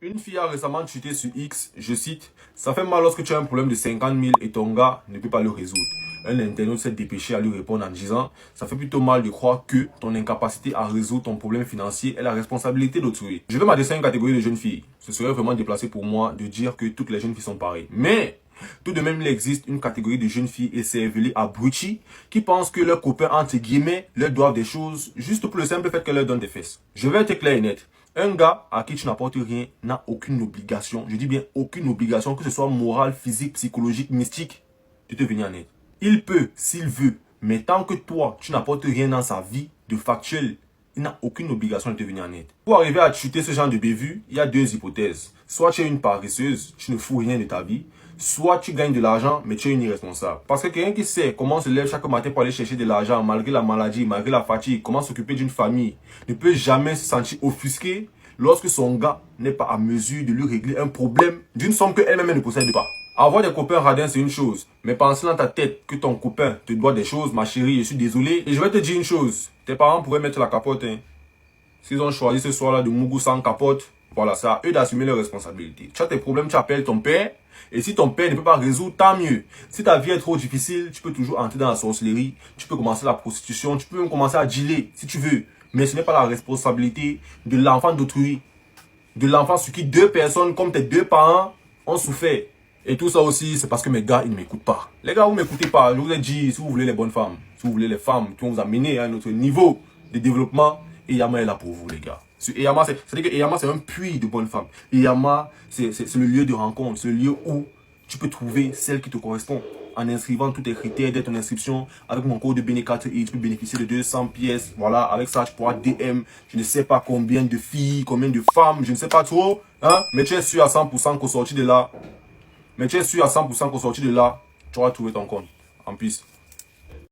Une fille a récemment chuté sur X, je cite, ça fait mal lorsque tu as un problème de 50 000 et ton gars ne peut pas le résoudre. Un internaute s'est dépêché à lui répondre en disant, ça fait plutôt mal de croire que ton incapacité à résoudre ton problème financier est la responsabilité d'autrui. Je vais m'adresser à une catégorie de jeunes filles. Ce serait vraiment déplacé pour moi de dire que toutes les jeunes filles sont pareilles. Mais, tout de même, il existe une catégorie de jeunes filles écervelées, abruties, qui pensent que leurs copains, entre guillemets, leur doivent des choses juste pour le simple fait qu'elles leur donnent des fesses. Je vais être clair et net. Un gars à qui tu n'apportes rien n'a aucune obligation, je dis bien aucune obligation, que ce soit morale, physique, psychologique, mystique, de te venir en aide. Il peut, s'il veut, mais tant que toi, tu n'apportes rien dans sa vie de factuel, il n'a aucune obligation de te venir en aide. Pour arriver à chuter ce genre de bévue, il y a deux hypothèses. Soit tu es une paresseuse, tu ne fous rien de ta vie, soit tu gagnes de l'argent, mais tu es une irresponsable. Parce que quelqu'un qui sait comment se lève chaque matin pour aller chercher de l'argent, malgré la maladie, malgré la fatigue, comment s'occuper d'une famille, ne peut jamais se sentir offusqué lorsque son gars n'est pas à mesure de lui régler un problème d'une somme qu'elle-même ne possède pas. Avoir des copains radins, c'est une chose. Mais penser dans ta tête que ton copain te doit des choses, ma chérie, je suis désolé. Et je vais te dire une chose. Tes parents pourraient mettre la capote. S'ils ont choisi ce soir-là de Mougou sans capote, voilà, c'est à eux d'assumer leurs responsabilités. Tu as tes problèmes, tu appelles ton père. Et si ton père ne peut pas résoudre, tant mieux. Si ta vie est trop difficile, tu peux toujours entrer dans la sorcellerie. Tu peux commencer la prostitution. Tu peux même commencer à dealer si tu veux. Mais ce n'est pas la responsabilité de l'enfant d'autrui. De l'enfant sur qui deux personnes, comme tes deux parents, ont souffert. Et tout ça aussi, c'est parce que mes gars, ils ne m'écoutent pas. Les gars, vous ne m'écoutez pas. Je vous ai dit, si vous voulez les bonnes femmes, si vous voulez les femmes qui vont vous amener à un autre niveau de développement, Eyama est là pour vous, les gars. Eyama, c'est-à-dire que Eyama, c'est un puits de bonnes femmes. Eyama, c'est le lieu de rencontre. C'est le lieu où tu peux trouver celle qui te correspond. En inscrivant tous tes critères dès ton inscription, avec mon code de BN4i, tu peux bénéficier de 200 pièces. Voilà, avec ça, tu pourras DM, je ne sais pas combien de filles, combien de femmes, je ne sais pas trop. Hein? Mais tu es sûr à 100% qu'au sorti de là, tu auras trouvé ton compte. En plus.